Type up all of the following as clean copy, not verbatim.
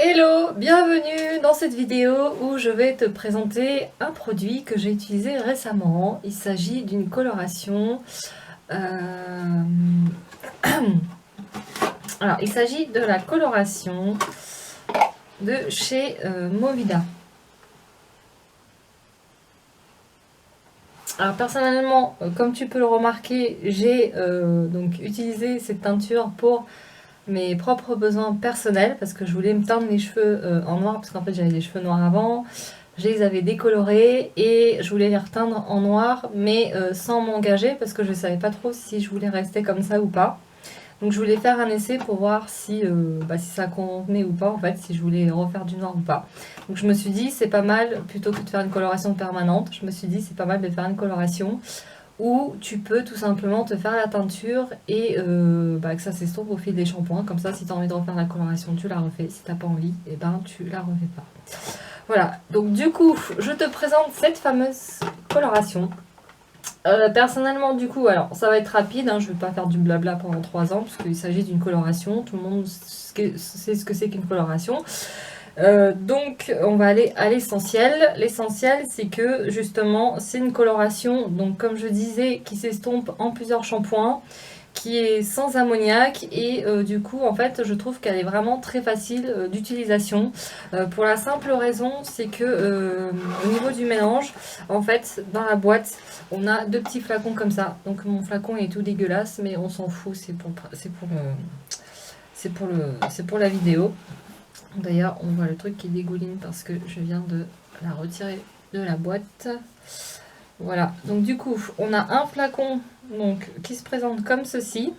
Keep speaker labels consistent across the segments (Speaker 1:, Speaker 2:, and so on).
Speaker 1: Hello, bienvenue dans cette vidéo où je vais te présenter un produit que j'ai utilisé récemment. Il s'agit d'une coloration. Alors, il s'agit de la coloration de chez Movida. Alors personnellement, comme tu peux le remarquer, j'ai donc utilisé cette teinture pour mes propres besoins personnels parce que je voulais me teindre les cheveux en noir parce qu'en fait j'avais des cheveux noirs avant, je les avais décolorés et je voulais les reteindre en noir mais sans m'engager parce que je ne savais pas trop si je voulais rester comme ça ou pas. Donc je voulais faire un essai pour voir si ça convenait ou pas en fait, si je voulais refaire du noir ou pas. Donc je me suis dit c'est pas mal, plutôt que de faire une coloration permanente, je me suis dit c'est pas mal de faire une coloration où tu peux tout simplement te faire la teinture et que ça s'estompe au fil des shampoings. Comme ça, si tu as envie de refaire la coloration, tu la refais. Si tu n'as pas envie, et ben tu la refais pas. Voilà, donc du coup, je te présente cette fameuse coloration. Personnellement, du coup, alors ça va être rapide, hein, je ne vais pas faire du blabla pendant 3 ans, puisqu'il s'agit d'une coloration. Tout le monde sait ce que c'est qu'une coloration. Donc on va aller à l'essentiel. L'essentiel c'est que justement c'est une coloration, donc comme je disais, qui s'estompe en plusieurs shampoings, qui est sans ammoniac et du coup en fait je trouve qu'elle est vraiment très facile d'utilisation pour la simple raison c'est que au niveau du mélange en fait dans la boîte on a 2 petits flacons comme ça, donc mon flacon est tout dégueulasse mais on s'en fout, c'est pour la vidéo. D'ailleurs, on voit le truc qui dégouline parce que je viens de la retirer de la boîte. Voilà, donc du coup, on a un flacon donc, qui se présente comme ceci,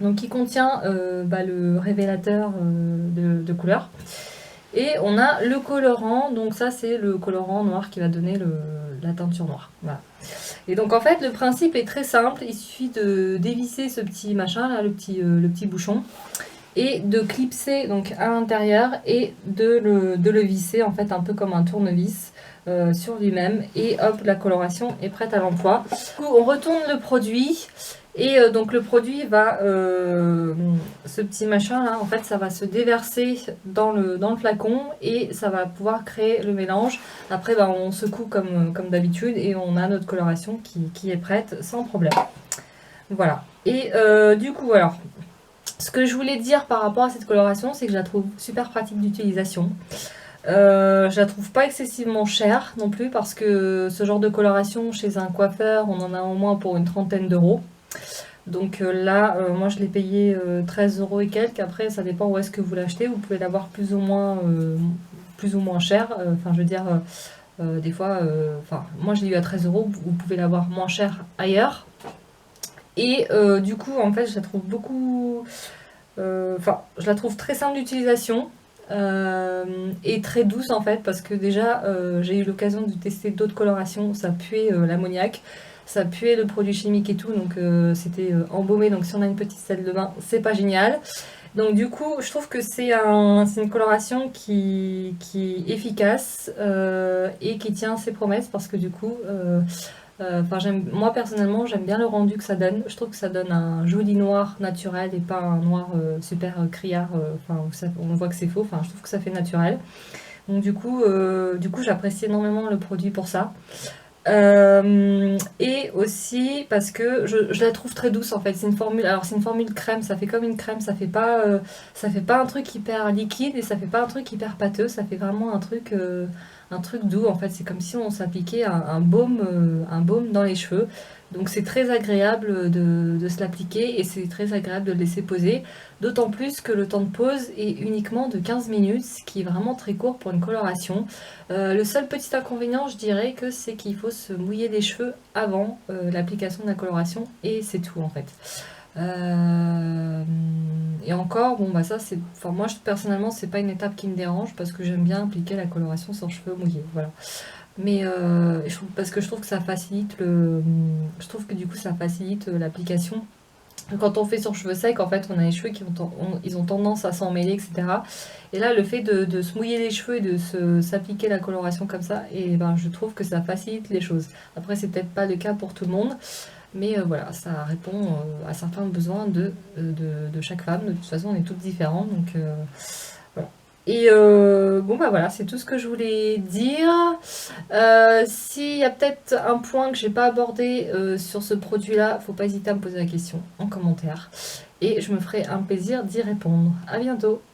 Speaker 1: donc qui contient le révélateur de couleur. Et on a le colorant, donc ça c'est le colorant noir qui va donner la teinture noire. Voilà. Et donc en fait, le principe est très simple, il suffit de dévisser ce petit machin là, le petit bouchon, et de clipser donc à l'intérieur et de le visser en fait un peu comme un tournevis sur lui-même et hop, la coloration est prête à l'emploi. Du coup on retourne le produit et donc le produit va ce petit machin là en fait ça va se déverser dans le flacon et ça va pouvoir créer le mélange. Après on secoue comme d'habitude et on a notre coloration qui est prête sans problème. Voilà, et du coup alors ce que je voulais dire par rapport à cette coloration, c'est que je la trouve super pratique d'utilisation. Je la trouve pas excessivement chère non plus parce que ce genre de coloration chez un coiffeur, on en a au moins pour une trentaine d'euros. Donc là, moi je l'ai payé 13 euros et quelques. Après, ça dépend où est-ce que vous l'achetez. Vous pouvez l'avoir plus ou moins cher. Enfin, je veux dire, des fois, moi je l'ai eu à 13 euros. Vous pouvez l'avoir moins cher ailleurs. Et du coup, en fait, je la trouve je la trouve très simple d'utilisation et très douce en fait, parce que déjà, j'ai eu l'occasion de tester d'autres colorations, ça puait l'ammoniac, ça puait le produit chimique et tout, donc c'était embaumé, donc si on a une petite salle de bain, c'est pas génial. Donc du coup, je trouve que c'est une coloration qui est efficace et qui tient ses promesses, parce que du coup, moi personnellement, j'aime bien le rendu que ça donne. Je trouve que ça donne un joli noir naturel et pas un noir super criard. On voit que c'est faux. Enfin, je trouve que ça fait naturel. Donc du coup, j'apprécie énormément le produit pour ça. Et aussi parce que je la trouve très douce en fait. C'est une formule. Alors c'est une formule crème. Ça fait comme une crème. Ça fait pas un truc hyper liquide et ça fait pas un truc hyper pâteux. Ça fait vraiment un truc doux en fait. C'est comme si on s'appliquait un baume dans les cheveux. Donc c'est très agréable de se l'appliquer et c'est très agréable de le laisser poser. D'autant plus que le temps de pose est uniquement de 15 minutes, ce qui est vraiment très court pour une coloration. Le seul petit inconvénient, je dirais que c'est qu'il faut se mouiller les cheveux avant l'application de la coloration et c'est tout en fait. Et encore, bon bah ça c'est, enfin moi personnellement c'est pas une étape qui me dérange parce que j'aime bien appliquer la coloration sans cheveux mouillés, voilà. Mais parce que je trouve que ça facilite je trouve que du coup ça facilite l'application. Quand on fait sur cheveux secs, en fait, on a les cheveux ils ont tendance à s'emmêler, etc. Et là, le fait de se mouiller les cheveux et de s'appliquer la coloration comme ça, et ben, je trouve que ça facilite les choses. Après, c'est peut-être pas le cas pour tout le monde, mais voilà, ça répond à certains besoins de chaque femme. De toute façon, on est toutes différentes, donc voilà. Et bon bah voilà, c'est tout ce que je voulais dire. S'il y a peut-être un point que j'ai pas abordé sur ce produit-là, faut pas hésiter à me poser la question en commentaire. Et je me ferai un plaisir d'y répondre. À bientôt!